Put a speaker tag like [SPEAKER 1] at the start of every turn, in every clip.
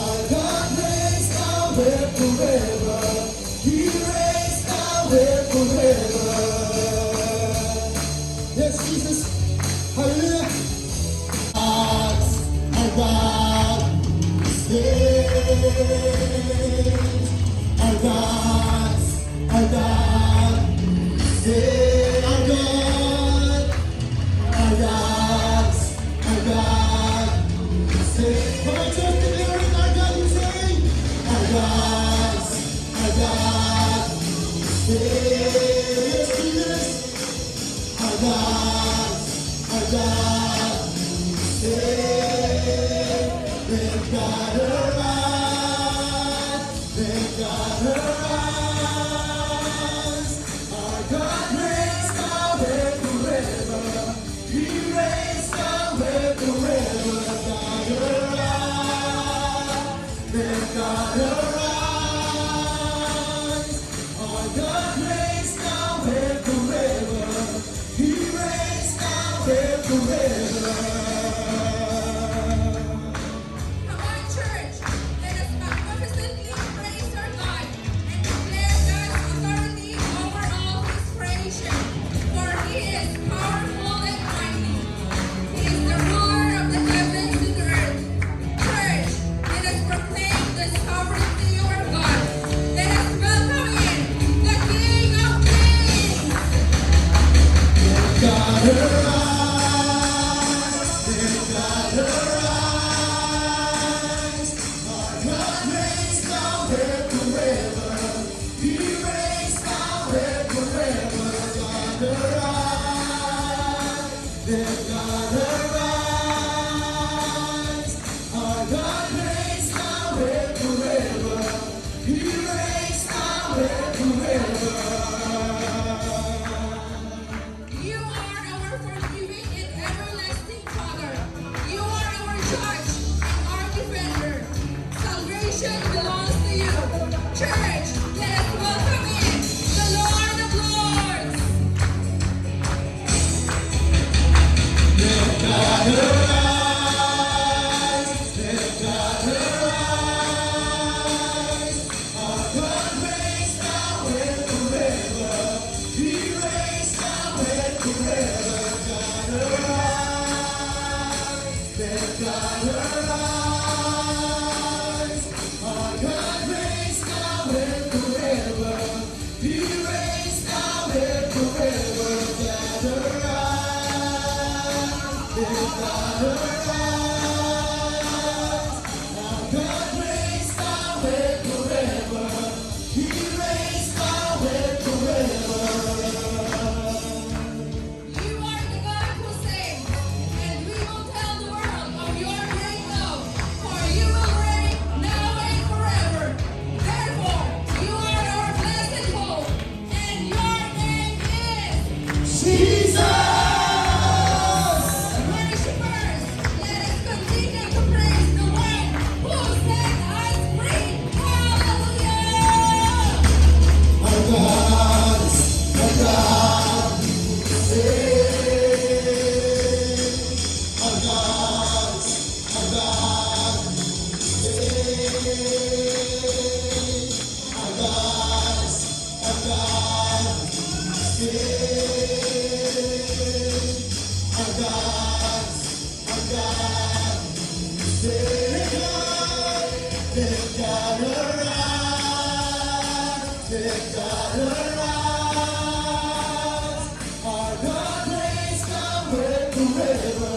[SPEAKER 1] Our God reigns now and forever. He reigns now and forever. Yes, Jesus. Hallelujah. Our God saves. Our God, our God saves. Our God, our God, our God saves. Come on, church, declare it. Our God is saying, our God, our God saves. Jesus, our God, our God saves. They've got her eyes, they've got her eyes. Our God reigns now and forever. He reigns now and forever. Got her eyes, they've got her eyes. They've got her eyes. Our God reigns now and forever.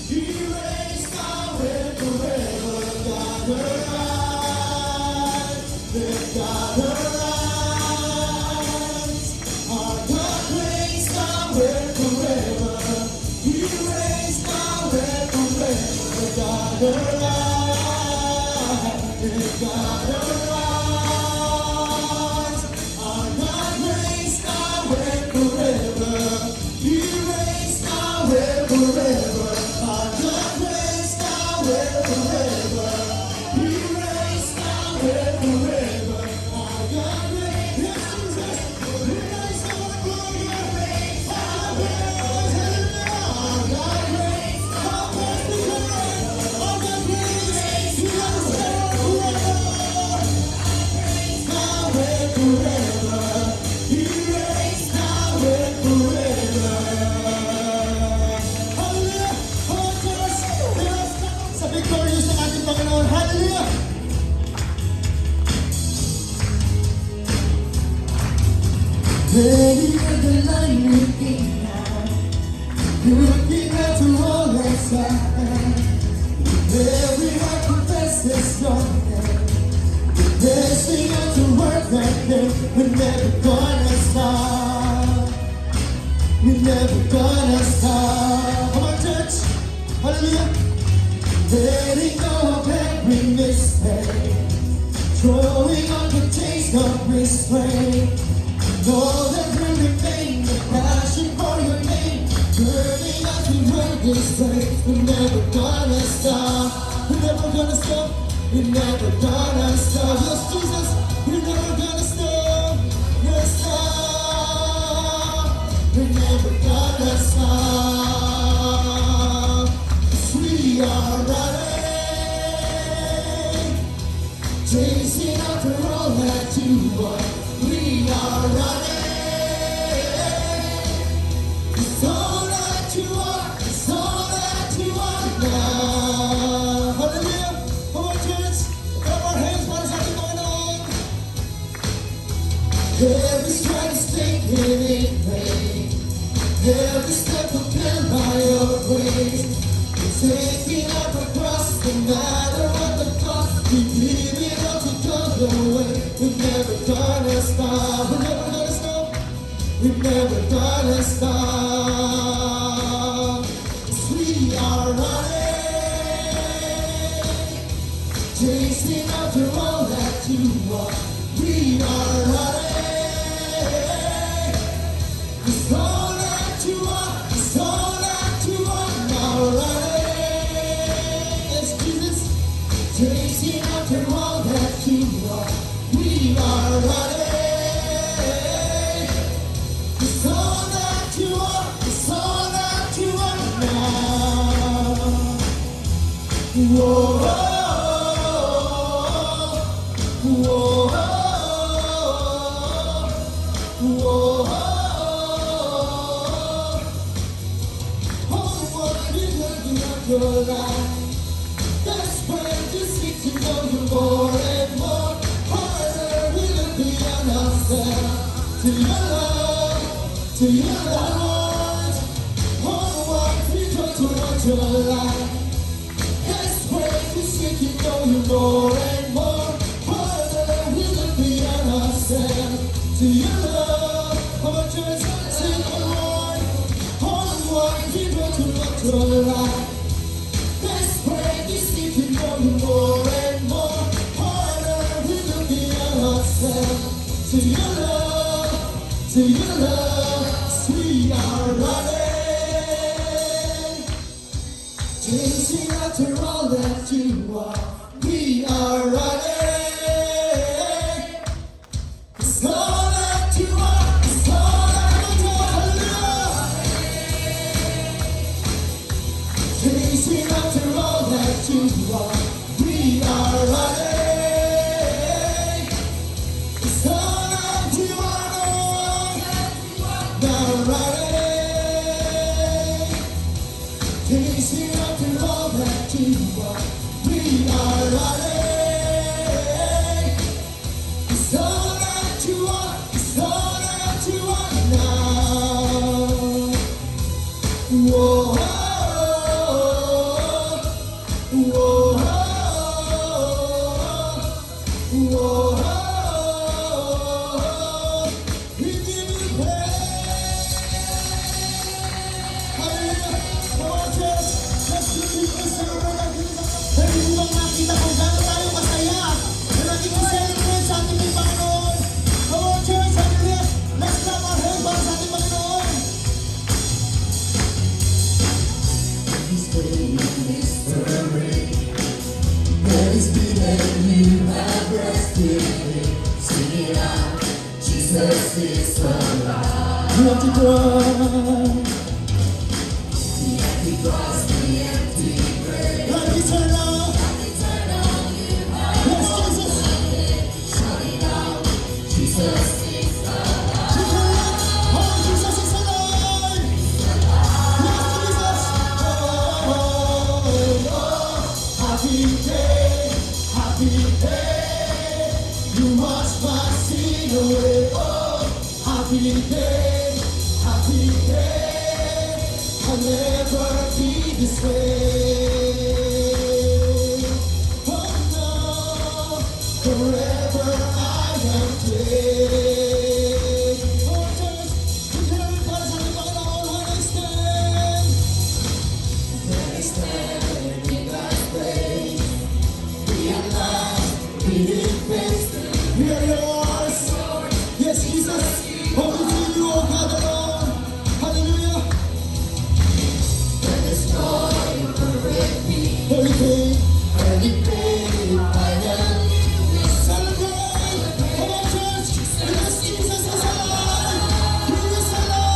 [SPEAKER 1] He reigns now and forever. Got her eyes. They've got her eyes. Our God reigns now and forever. He reigns now and forever. Got her eyes. They've got her eyes. Our God reigns now and forever. He reigns now and forever. Our God reigns now and forever. He reigns now and forever. Our God reigns. Yes, Jesus. He reigns now and forever. Our God reigns. Our God reigns. Our God reigns. He reigns now and forever. He reigns now and forever. Hallelujah! Hallelujah! Sa victorious ng ating Panginoon. Hallelujah! Ready at the line looking out, looking out to all that's happened. Every heart confesses your name. Blessing out to work that day. We're never gonna stop. We're never gonna stop. Come on, church. Hallelujah. Letting go of every mistake. Throwing on the taste of restraint. Know that we remain the passion for your name. Burning out to work this way. We're never gonna stop. We're never gonna stop. We're never gonna stop. Yes, Jesus. We're never gonna stop. Yes, stop. We're never gonna stop. 'Cause we are running, chasing after all that you want. We are running. It's all that you are. It's all that you are now. Hallelujah. Come on, church. Clap our hands para sa ating Panginoon. Every stride is taken in vain. Every step fulfilled by your grace. Taking up a cross, no matter what the cost. We leave it all to go the way. We're never gonna stop. We're never gonna stop. We're never gonna stop. 'Cause we are running, chasing after all that you want. We are running. It's all that you are. It's all that you are now. Running, yes, Jesus. Chasing after all that you want. We are running. It's all that you are. It's all that you are now. Whoa, whoa, whoa, whoa. Oh, what is looking at your life? Desperate to seek to know you more and more. Harder we look beyond ourselves to your love, to your light. Oh, what we try to watch your life. Desperate to seek to know you more and more. Harder we look beyond ourselves to your love. Come on, church, sing the Lord. Oh, what we try to watch your life. Desperate to seek to know you more and more. Harder we look beyond ourselves to your love, to your love. We are running, chasing after all that you are. We are running. It's all that you are. It's all that you are. Hallelujah. Chasing after all that you are. We are running. It's all that you are. Now running. Chasing after all that you Jesus is alive. The empty cross. The empty cross, the empty grave. Life eternal. Yes, Jesus. Jesus is alive. Oh, Jesus is alive. Yes, Jesus. Oh, happy day, happy day. You washed my sin away. Oh, happy day, happy day. I'll never be the same. Oh no, forever I am changed. Oh, church, we can everybody tell me about all when I stand. When I stand in God's place, realize we didn't face. We are yours. Yes, Jesus. Only to you, oh God, alone. Hallelujah. There is joy for me. Everything I am. Celebrate. Come on, church. Because Jesus is alive. He is alive.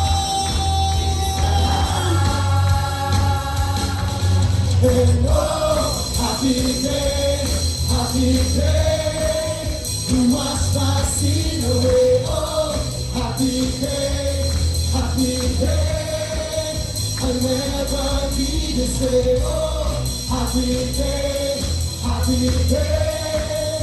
[SPEAKER 1] And oh, happy day, happy day. You washed my sin away. Oh, happy day, happy day. I'll never be the same. Oh, happy day, happy day.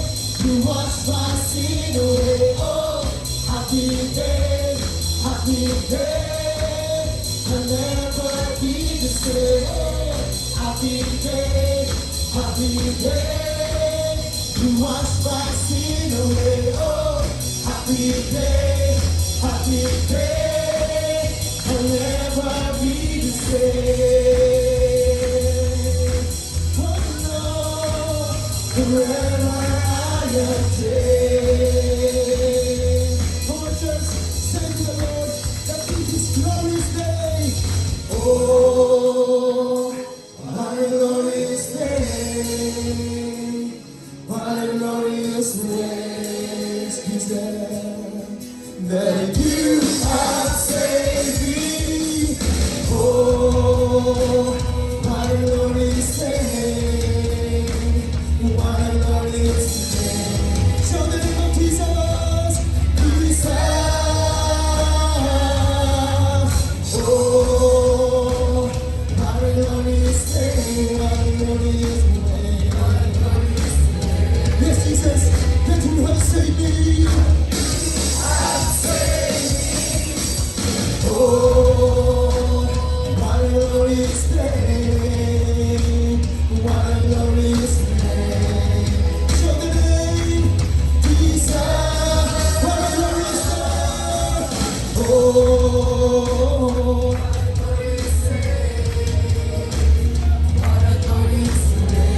[SPEAKER 1] You washed my sin away. Oh, happy day, happy day. I'll never be the same. Oh, happy day, happy day. You washed my sin away. Oh, happy day, happy day. I'll never be the same. Oh no, forever I am changed. Come on, church, say to the Lord that in His glorious day. Oh, what a glorious day. What a glorious grace is there that you have saved me. Oh, what a glorious day. What a glorious day. Show the name of Jesus. Jesus. Oh, what a glorious day. What a glorious day. Yes, Jesus, that you have saved me. Oh, what a glorious day. What a glorious day. Show the name, Jesus. What a glorious day. Oh, what a glorious day.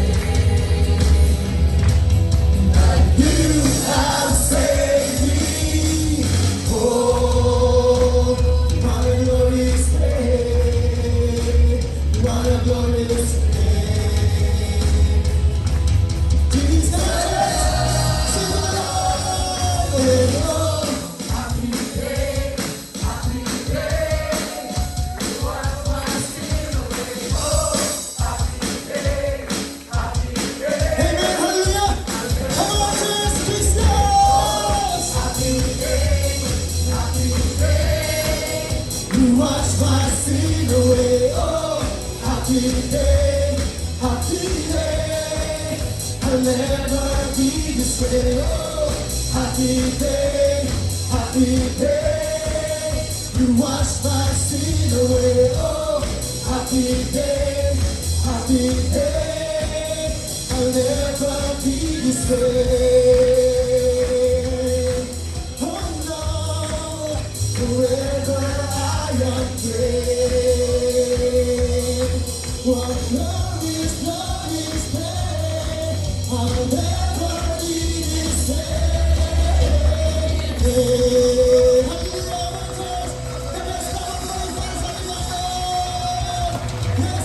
[SPEAKER 1] You have saved me. Oh, what a glorious day. What a glorious day. Jesus, sing along. Oh, happy day, happy day. You washed my sin away. Oh, happy day, happy day. Amen, hallelujah. Come on, Jesus, Jesus. Happy day, happy day. You washed my sin away. Oh, happy day, happy day. I'll never be the same. Oh, happy day, happy day. You washed my sin away. Oh, happy day, happy day. I'll never be the same. Oh no, forever I am changed. What glorious, glorious day. I'll never be the same. Hey, hallelujah, the best of our life, yes,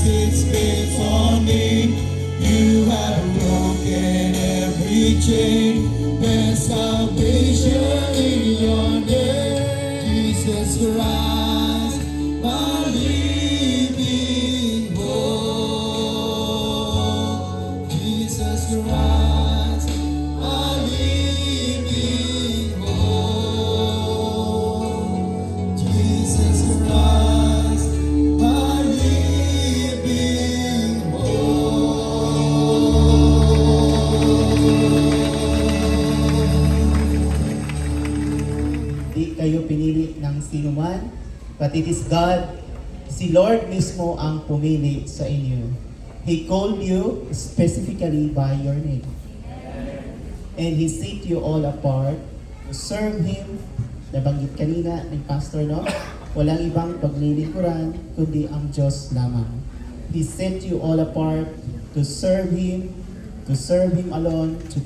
[SPEAKER 1] it spits on me. You have broken every chain. There's salvation in your name, Jesus Christ, my living hope. Jesus Christ, my living hope. Jesus Christ, my living hope.
[SPEAKER 2] Di kayo pinili ng sinuman, but it is God, si Lord mismo ang pumili sa inyo. He called you specifically by your name. And He set you all apart to serve Him. Nabanggit kanina ng pastor, no? Walang ibang paglilingkuran, kundi ang Diyos lamang. He set you all apart to serve Him alone, to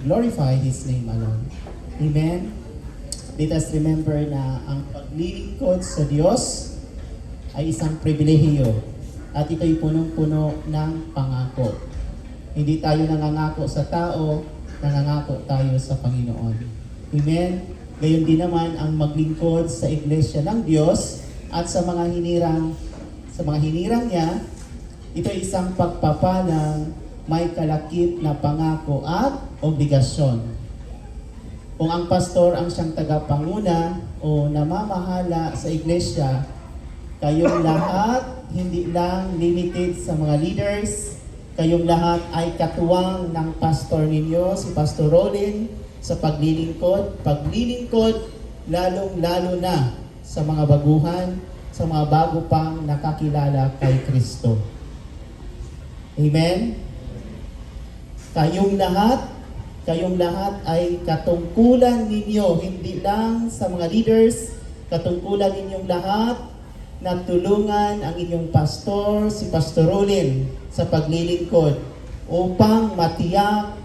[SPEAKER 2] glorify His name alone. Amen? Let us remember na ang paglilingkod sa Diyos ay isang pribilehiyo at ito'y punong-puno ng pangako. Hindi tayo nangangako sa tao, nangangako tayo sa Panginoon. Amen? Gayon din naman ang maglingkod sa iglesia ng Diyos at sa mga hinirang niya, ito ay isang pagpapalang may kalakip na pangako at obligasyon. Kung ang pastor ang siyang tagapanguna o namamahala sa iglesia, kayong lahat, hindi lang limited sa mga leaders, kayong lahat ay katuwang ng pastor ninyo, si Pastor Rolin, sa paglilingkod, lalong-lalo na sa mga baguhan, sa mga bago pang nakakilala kay Kristo. Amen? Kayong lahat ay katungkulan ninyo, hindi lang sa mga leaders, katungkulan ninyong lahat na tulungan ang inyong pastor, si Pastor Rolin, sa paglilingkod upang matiyak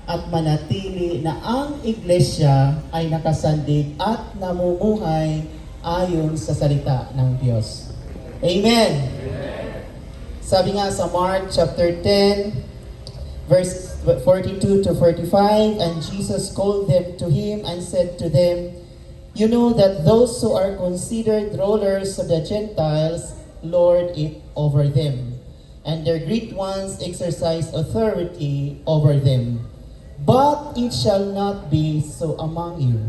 [SPEAKER 2] at manatili na ang iglesia ay nakasandig at namumuhay ayon sa salita ng Diyos. Amen! Sabi nga sa Mark chapter 10, verse 42 to 45, and Jesus called them to Him and said to them, "You know that those who are considered rulers of the Gentiles lord it over them, and their great ones exercise authority over them. But it shall not be so among you.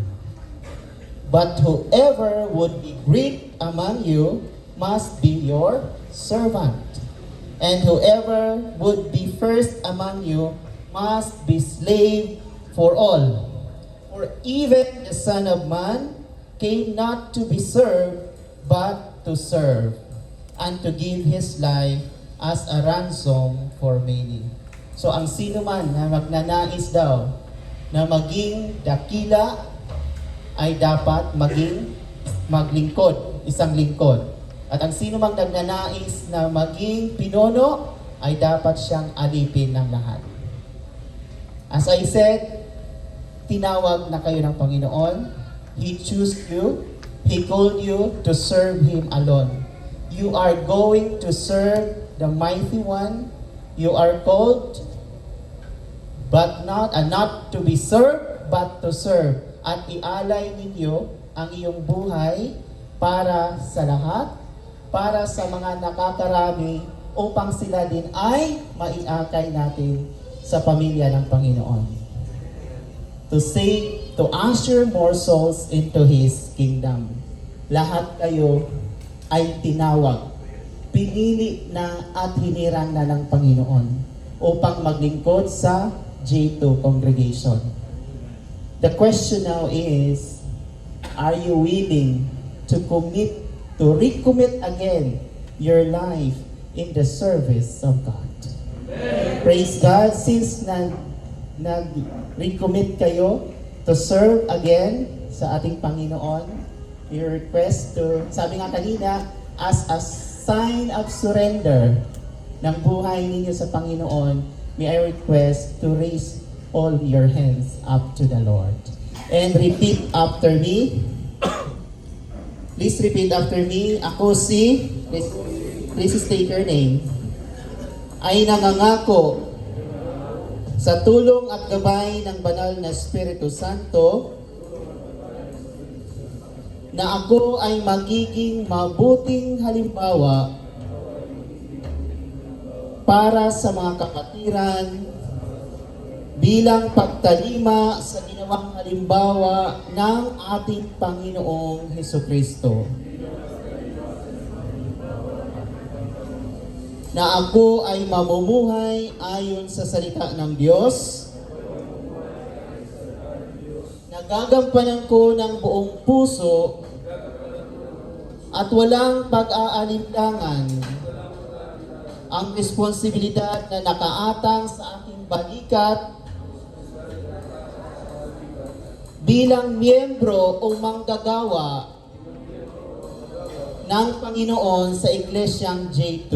[SPEAKER 2] But whoever would be great among you must be your servant. And whoever would be first among you must be slave for all. For even the Son of Man came not to be served, but to serve, and to give His life as a ransom for many." So ang sino man na magnanais daw na maging dakila ay dapat maging maglingkod, isang lingkod. At ang sino mang nagnanais na maging pinono ay dapat siyang alipin ng lahat. As I said, tinawag na kayo ng Panginoon. He chose you. He called you to serve Him alone. You are going to serve the Mighty One. You are called but not to be served, but to serve. At ialay ninyo ang iyong buhay para sa lahat, para sa mga nakakarami, upang sila din ay maiakay natin sa pamilya ng Panginoon. To usher more souls into His kingdom. Lahat kayo ay tinawag, pinili na at hinirang na ng Panginoon upang maglingkod sa J2 congregation. The question now is, are you willing to recommit again your life in the service of God? Praise God, since nag-recommit kayo to serve again sa ating Panginoon, we request to, sabi nga kanina, as a sign of surrender ng buhay ninyo sa Panginoon, may I request to raise all your hands up to the Lord. And repeat after me. Please repeat after me. Ako si please state your name, ay nangangako sa tulong at gabay ng banal na Espiritu Santo na ako ay magiging mabuting halimbawa para sa mga kapatiran bilang pagtalima sa ginawang halimbawa ng ating Panginoong Hesukristo. Na ako ay mamumuhay ayon sa salita ng Diyos, nagagampanan ko ng buong puso at walang pag-aalinlangan ang responsibilidad na nakaatang sa aking balikat bilang miyembro o manggagawa ng Panginoon sa Iglesyang J2.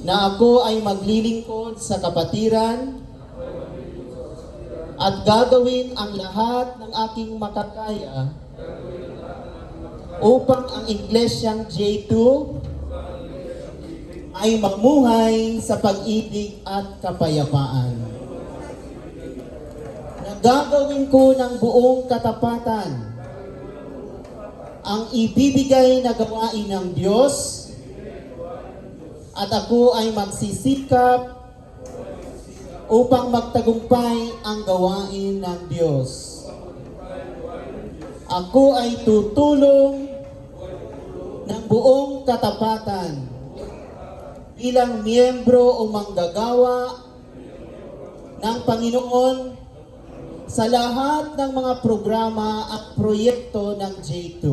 [SPEAKER 2] Na ako ay maglilingkod sa kapatiran at gagawin ang lahat ng aking makakaya upang ang Iglesyang J2 ay mamuhay sa pag-ibig at kapayapaan. Nagagawin ko ng buong katapatan ang ibibigay na gawain ng Diyos at ako ay magsisikap upang magtagumpay ang gawain ng Diyos. Ako ay tutulong ng buong katapatan bilang miyembro o manggagawa ng Panginoon sa lahat ng mga programa at proyekto ng J2.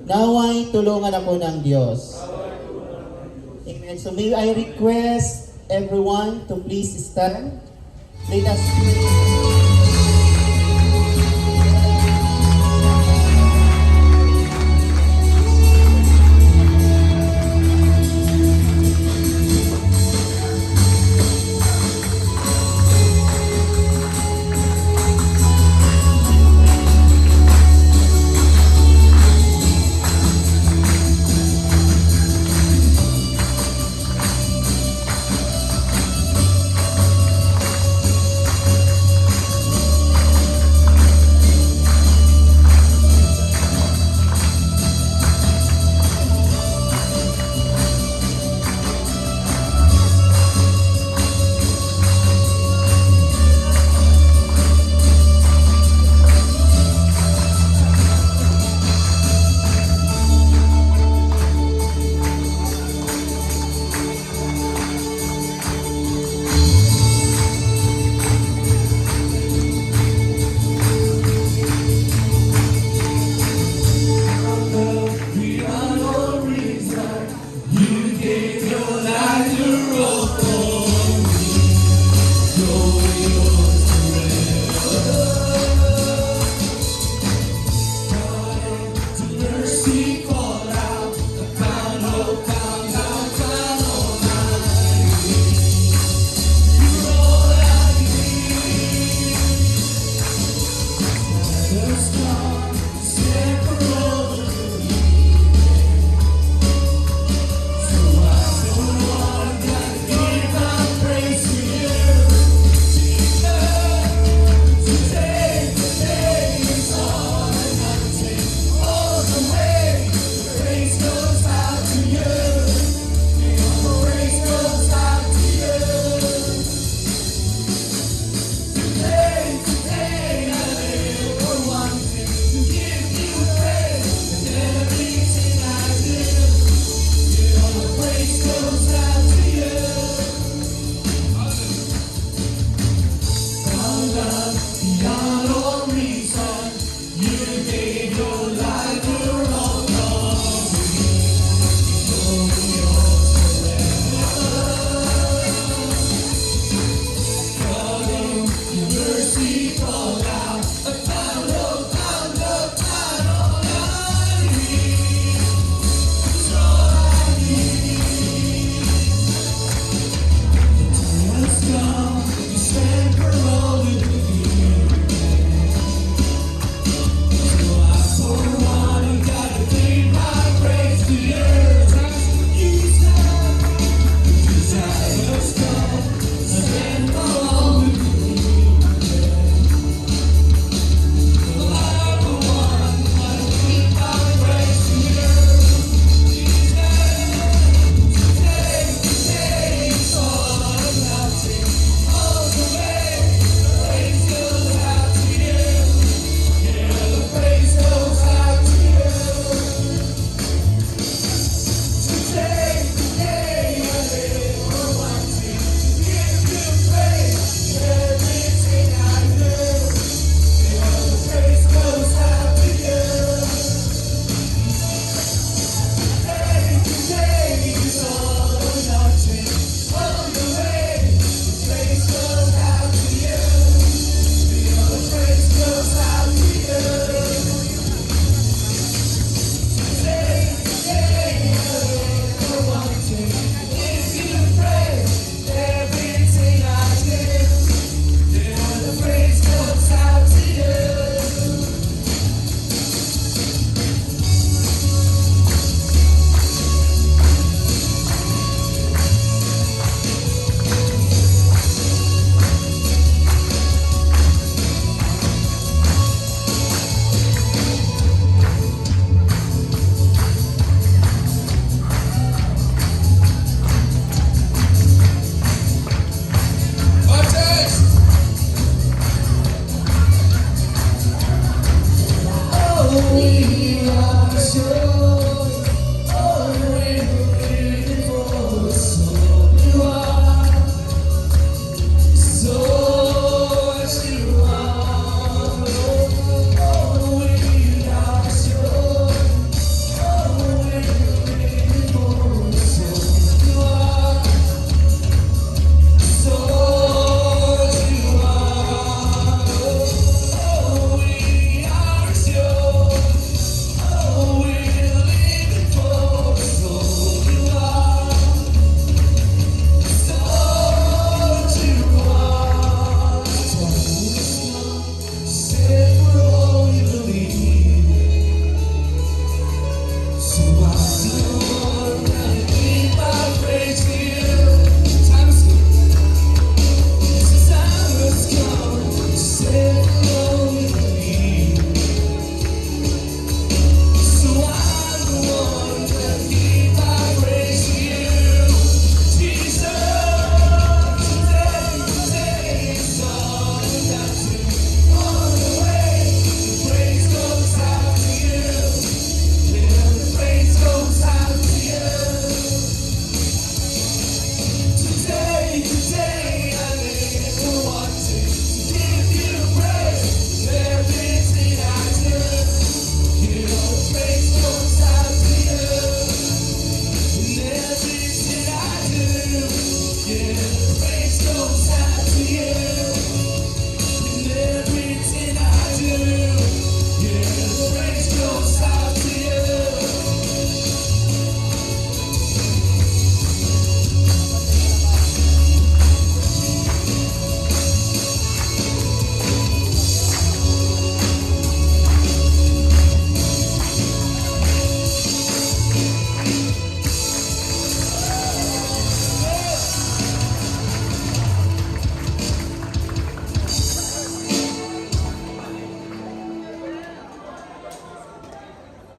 [SPEAKER 2] Naway tulungan ako ng Diyos. Amen. So may I request everyone to please stand. Let us pray.